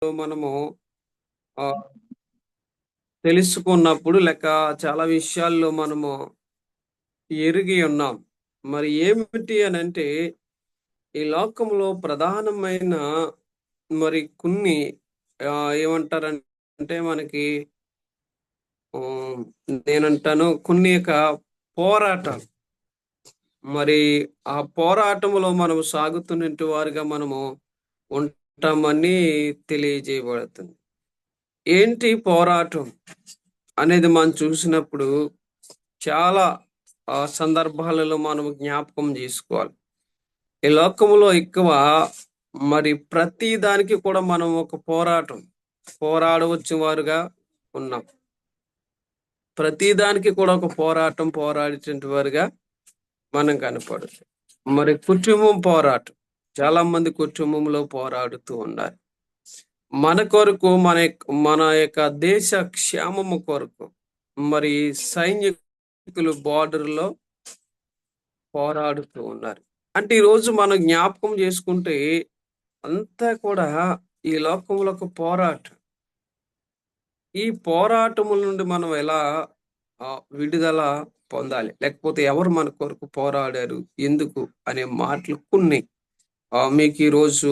మనము తెలుసుకున్నప్పుడు లేక చాలా విషయాల్లో మనము ఎరిగి ఉన్నాం. మరి ఏమిటి అనంటే, ఈ లోకంలో ప్రధానమైన మరి కొన్ని ఏమంటారంటే మనకి ఆహ్, నేనంటాను కొన్ని పోరాటాలు. మరి ఆ పోరాటంలో మనము సాగుతున్నటి వారుగా మనము ఉంటామని తెలియజేయబడుతుంది. ఏంటి పోరాటం అనేది మనం చూసినప్పుడు చాలా సందర్భాలలో మనం జ్ఞాపకం చేసుకోవాలి. ఈ లోకంలో ఎక్కువ మరి ప్రతి దానికి కూడా మనం ఒక పోరాడవచ్చు వారుగా ఉన్నాం. ప్రతి దానికి కూడా ఒక పోరాడేటువంటి వారుగా మనం కనపడుతుంది. మరి కుటుంబం పోరాటం. చాలా మంది కుటుంబంలో పోరాడుతూ ఉన్నారు. మన కొరకు మన యొక్క దేశ క్షేమము కొరకు మరి సైనికులు బార్డర్‌లో పోరాడుతూ ఉన్నారు. అంటే ఈరోజు మనం జ్ఞాపకం చేసుకుంటే అంతా కూడా ఈ లోకంలో ఒక పోరాటం. ఈ పోరాటముల నుండి మనం ఎలా విడుదల పొందాలి? లేకపోతే ఎవరు మన కొరకు పోరాడారు? ఎందుకు? అనే మాటలు కొన్ని మీకు ఈరోజు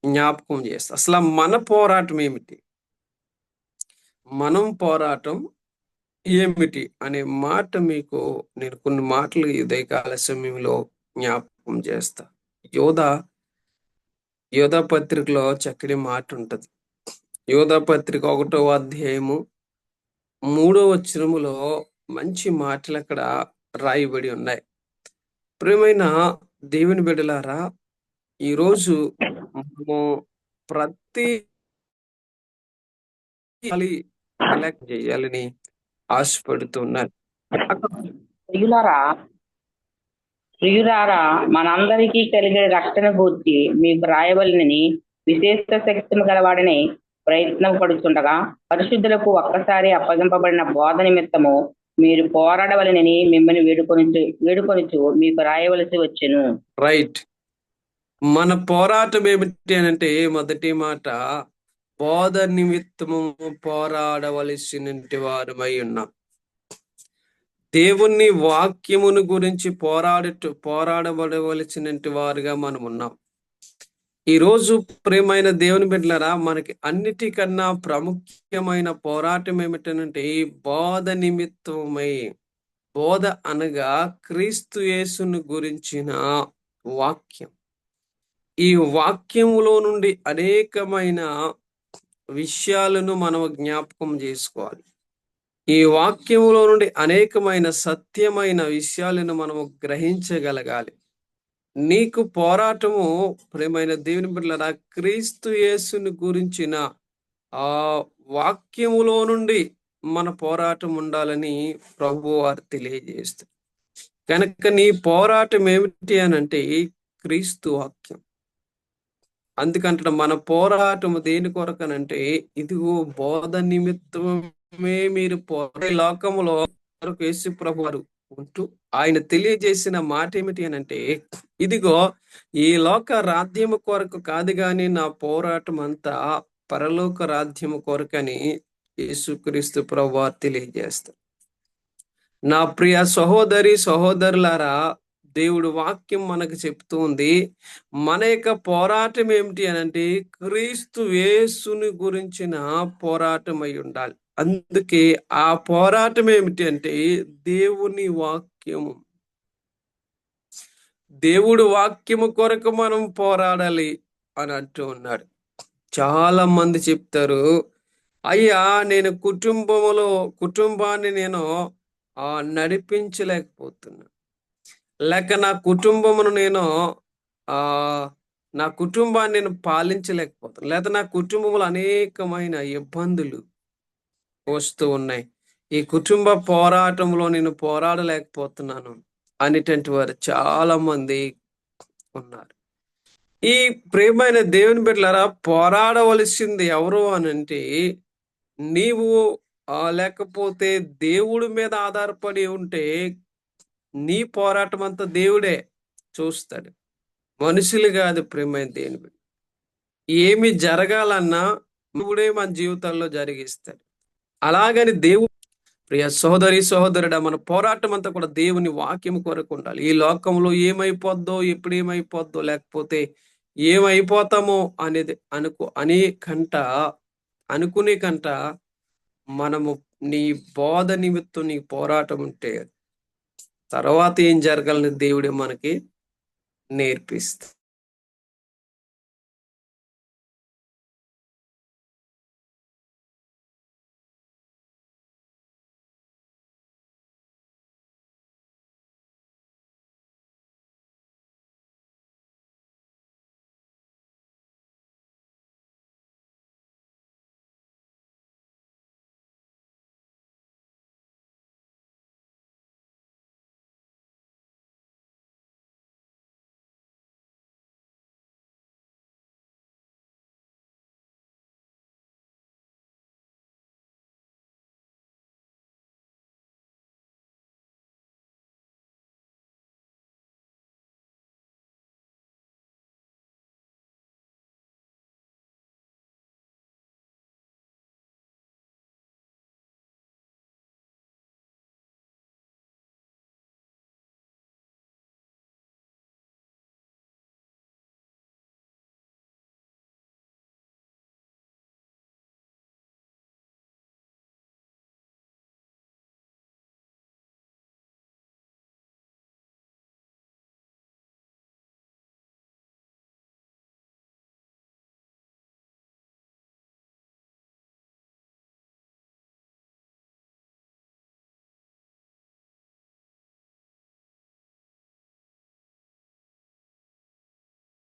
జ్ఞాపకం చేస్తా. అసల మన పోరాటం ఏమిటి? మనం పోరాటం ఏమిటి? అనే మాట మీకు నేను కొన్ని మాటలు ఈ ఉదయకాల సమయంలో జ్ఞాపకం చేస్తా. యోధా యోధా పత్రికలో చక్కటి మాట ఉంటది. యోధా పత్రిక 1వ అధ్యాయము 3వ వచనములో మంచి మాటలు అక్కడ రాయబడి ఉన్నాయి. ప్రియమైన దేవుని బిడ్డలారా, ఈరోజు మనము ప్రతి చేయాలని ఆశపడుతున్నారు. ప్రియులారా ప్రియులారా మనందరికీ కలిగే రక్షణ గూర్చి మీకు రాయవలనని విశేష శక్తిని గలవాడని ప్రయత్నం పడుతుండగా పరిశుద్ధులకు ఒక్కసారి అప్పగింపబడిన బోధ నిమిత్తము మీరు పోరాడవలనని మిమ్మల్ని వేడుకొనుచు మీకు రాయవలసి వచ్చెను. రైట్. మన పోరాటం ఏమిటి అనంటే మొదటి మాట, బోధ నిమిత్తము పోరాడవలసినటువంటి వారమై ఉన్నాం. దేవుని వాక్యమును గురించి పోరాడబడవలసినటువంటి వారుగా మనం ఉన్నాం. ఈరోజు ప్రియమైన దేవుని బిడ్డలారా, మనకి అన్నిటికన్నా ప్రాముఖ్యమైన పోరాటం ఏమిటనంటే బోధ నిమిత్తమై. బోధ అనగా క్రీస్తు యేసును గురించిన వాక్యం. ఈ వాక్యములో నుండి అనేకమైన విషయాలను మనం జ్ఞాపకం చేసుకోవాలి. ఈ వాక్యములో నుండి అనేకమైన సత్యమైన విషయాలను మనము గ్రహించగలగాలి. నీకు పోరాటము ప్రియమైన దేవుని బిడ్డలారా, క్రీస్తు యేసుని గురించిన ఆ వాక్యములో నుండి మన పోరాటం ఉండాలని ప్రభువు వారు తెలియజేస్తారు. కనుక నీ పోరాటం ఏమిటి అనంటే క్రీస్తు వాక్యం. అందుకంటే మన పోరాటము దేని కొరకనంటే ఇదిగో బోధ నిమిత్తమే మీరు లోకములో యేసు ప్రభు వారు ఉంటూ ఆయన తెలియజేసిన మాట ఏమిటి అనంటే, ఇదిగో ఈ లోక రాజ్యము కొరకు కాదు గాని నా పోరాటం అంతా పరలోక రాజ్యము కొరకని యేసుక్రీస్తు ప్రభు వారు తెలియజేస్తారు. నా ప్రియ సహోదరులారా, దేవుడు వాక్యం మనకు చెప్తూ ఉంది, మన యొక్క పోరాటం ఏమిటి అనంటే క్రీస్తు యేసుని గురించిన పోరాటం అయి ఉండాలి. అందుకే ఆ పోరాటం ఏమిటి అంటే దేవుని వాక్యము. దేవుడు వాక్యము కొరకు మనం పోరాడాలి అని అంటూ ఉన్నాడు. చాలా మంది చెప్తారు, అయ్యా నేను కుటుంబాన్ని నేను నడిపించలేకపోతున్నా, లేక నా కుటుంబాన్ని నేను పాలించలేకపోతున్నా, లేదా నా కుటుంబంలో అనేకమైన ఇబ్బందులు వస్తూ ఉన్నాయి, ఈ కుటుంబ పోరాటంలో నేను పోరాడలేకపోతున్నాను అనేటువంటి వారు చాలా మంది ఉన్నారు. ఈ ప్రియమైన దేవుని బిడ్డలారా, పోరాడవలసింది ఎవరు అనంటే నీవు లేకపోతే దేవుడి మీద ఆధారపడి ఉంటే నీ పోరాటం అంతా దేవుడే చూస్తాడు, మనుషులు కాదు. ప్రియమైన దేవుని బిడ్డ, ఏమి జరగాలన్నా దేవుడే మన జీవితాల్లో జరిగిస్తాడు. అలాగని ప్రియ సహోదరి సహోదరుడా, మన పోరాటం అంతా కూడా దేవుని వాక్యం కొరకు ఉండాలి. ఈ లోకంలో ఏమైపోద్దో, ఎప్పుడు ఏమైపోద్దో, లేకపోతే ఏమైపోతామో అనేది అనుకునే కంట మనము నీ బోధ నిమిత్తం నీ పోరాటం ఉంటే తర్వాత ఏం జరగాలని దేవుడే మనకి నేర్పిస్తాడు.